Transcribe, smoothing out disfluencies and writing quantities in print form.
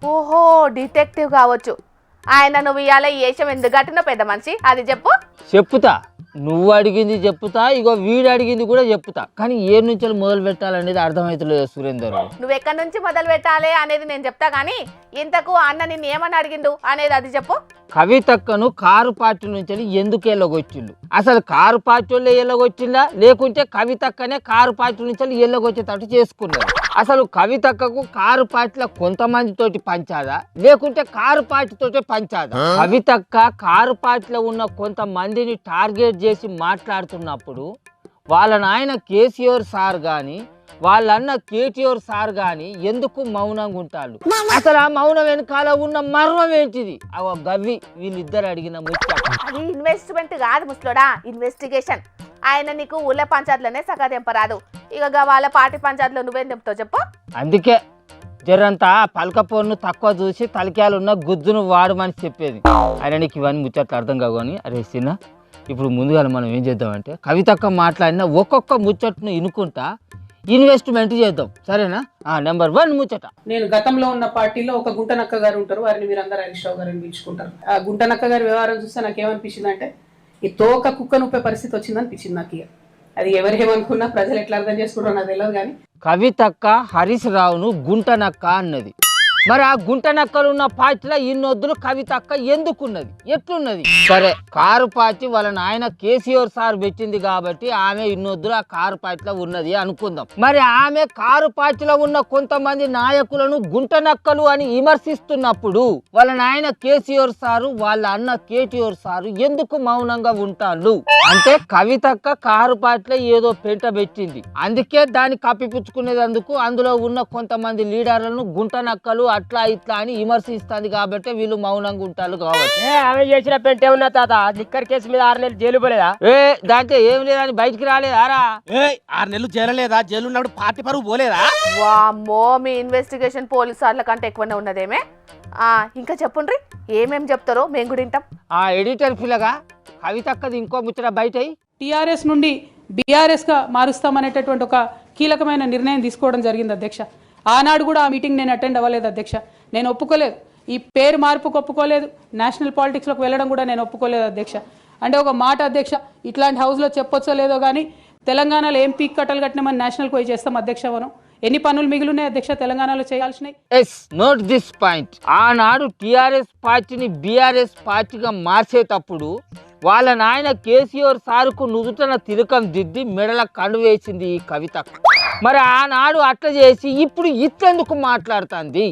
ఓహో డిటెక్టివ్ కావచ్చు. ఆయన నువ్వు ఇవాళ ఏషం ఎందుకు కట్టిన పెద్ద మనిషి అది చెప్పు. చెప్పుతా, నువ్వు అడిగింది చెప్పుతా, ఇగో వీడు అడిగింది కూడా చెప్పుతా. కానీ ఏ నుంచి మొదలు పెట్టాలనేది అర్థమవుతలేదు సురేందర్. నువ్వు ఎక్కడి నుంచి మొదలు పెట్టాలి అనేది నేను చెప్తా కానీ ఇంతకు అన్న నిన్ను ఏమని అడిగిండు అనేది అది చెప్పు. కవితక్కను కారు పార్టీ నుంచి ఎందుకు ఎల్లగొచ్చిండు? అసలు కారు పార్టీ వాళ్ళు ఎల్లగొచ్చిందా లేకుంటే కవితక్కనే కారు పార్టీ నుంచి ఎల్లగొచ్చేటట్టు చేసుకున్నారు? అసలు కవితక్కకు కారు పార్టీలో కొంతమంది తోటి పంచాదా లేకుంటే కారు పార్టీ తోటే పంచాదా? కవితక్క కారు పార్టీలో ఉన్న కొంతమందిని టార్గెట్ చేసి మాట్లాడుతున్నప్పుడు వాళ్ళ నాయన కేసీఆర్ సార్ గాని వాళ్ళన్న కేటీఆర్ సార్ గాని ఎందుకు మౌనంగా ఉంటారు? అసలు ఆ మౌనం వెనకాల ఉన్న మర్మం ఏంటిది? అవ గవ్వి వీళ్ళిద్దరు అడిగిన ముచ్చట. అది ఇన్వెస్ట్మెంట్ కాదు ముసలోడా, ఇన్వెస్టిగేషన్. ఆయన నీకు ఊళ్ళ పంచాయతీలోనే సగా తెంపరాదు, ఇక వాళ్ళ పార్టీ పంచాయతీలో నువ్వేం తెంపుతావు చెప్పు. అందుకే జరంతా పలకపోను తక్కువ చూసి తలకాయలు ఉన్న గుజ్జును వాడమని చెప్పేది. ఆయన నీకు ఇవన్నీ ముచ్చట్లు అర్థం కావని. అరే చిన్న, ఇప్పుడు ముందుగా మనం ఏం చేద్దామంటే కవితక్క మాట్లాడిన ఒక్కొక్క ముచ్చట్ను ఇనుకుంటా ఇన్వెస్ట్మెంట్ చేద్దాం, సరేనా? నెంబర్ 1 ముచ్చట. నేను గతంలో ఉన్న పార్టీలో ఒక గుంటనక్క గారు ఉంటారు, వారిని మీరు అందరూ హరీష్ రావు గారిని పిలుచుకుంటారు. ఆ గుంటనక్క గారి వ్యవహారం చూస్తే నాకు ఏమనిపించింది అంటే ఈ తోక కుక్క నొప్పే పరిస్థితి వచ్చింది అనిపించింది నాకు. ఇక అది ఎవరేమనుకున్నా ప్రజలు ఎట్లా అర్థం చేసుకుంటారో నాకు తెలియదు కానీ కవితక్క హరీష్ రావును గుంటనక్క అన్నది. మరి ఆ గుంటనక్కలు ఉన్న పార్టీలో ఇన్నొద్దులు కవితక్క ఎందుకున్నది, ఎట్లున్నది? సరే, కారు పార్టీ వాళ్ళ నాయన కేసీఆర్ సార్ పెట్టింది కాబట్టి ఆమె ఇన్నొద్దులు ఆ కారు పార్టీలో ఉన్నది అనుకుందాం. మరి ఆమె కారు పార్టీలో ఉన్న కొంతమంది నాయకులను గుంటనక్కలు అని విమర్శిస్తున్నప్పుడు వాళ్ళ నాయన కేసీఆర్ సారు వాళ్ళ అన్న కేటీఆర్ సారు ఎందుకు మౌనంగా ఉంటారు? అంటే కవితక్క కారు పార్టీలో ఏదో పెంట పెట్టింది, అందుకే దాన్ని కప్పిపుచ్చుకునేందుకు అందులో ఉన్న కొంతమంది లీడర్లను గుంటనక్కలు అట్లా ఇట్లా అని విమర్శిస్తుంది కాబట్టి వీళ్ళు మౌనంగా ఉంటారు కాబట్టి. ఆమె చేసిన పెంటే ఉన్నా తాత, లిక్కర్ కేసు మీద 6 నెలలు జైలు పోలేదా? దాంట్లో ఏం లేదని బయటికి రాలేదారా? 6 నెలలు జైలలేదా? జైలు ఉన్నప్పుడు పార్టీ పరువు పోలేదా? వామ్మో, మీ ఇన్వెస్టిగేషన్ పోలీసు వాళ్ళ కంటే ఎక్కువనే ఉన్నదేమే. ఇంకా చెప్పుండ్రి, ఏమేం చెప్తారో మేము కూడా వింటాం. ఆ ఎడిటర్ పిల్లగా కవితక్కది ఇంకో ముచ్చట బయట టీఆర్ఎస్ నుండి బీఆర్ఎస్గా మారుస్తామనేటటువంటి ఒక కీలకమైన నిర్ణయం తీసుకోవడం జరిగింది అధ్యక్ష. ఆనాడు కూడా ఆ మీటింగ్ నేను అటెండ్ అవ్వలేదు అధ్యక్ష, నేను ఒప్పుకోలేదు. ఈ పేరు మార్పుకు ఒప్పుకోలేదు, నేషనల్ పాలిటిక్స్లోకి వెళ్ళడం కూడా నేను ఒప్పుకోలేదు అధ్యక్ష. అంటే ఒక మాట అధ్యక్ష, ఇట్లాంటి హౌస్లో చెప్పొచ్చో లేదో కానీ తెలంగాణలో ఏం పీక్ కట్టలు కట్టినామని నేషనల్కి పోయి చేస్తాం అధ్యక్ష. మనం ఎన్ని పనులు మిగిలినాయి అధ్యక్ష తెలంగాణలో చేయాల్సినవి? Note this point. ఆనాడు టిఆర్ఎస్ పార్టీని బీఆర్ఎస్ పార్టీగా మార్చేటప్పుడు వాళ్ళ నాయన కేసీఆర్ సారుకు నుదుటన తిలకం దిద్ది మెడల కండు వేసింది ఈ కవితక్క. మరి ఆనాడు అట్లా చేసి ఇప్పుడు ఇట్లెందుకు మాట్లాడుతుంది?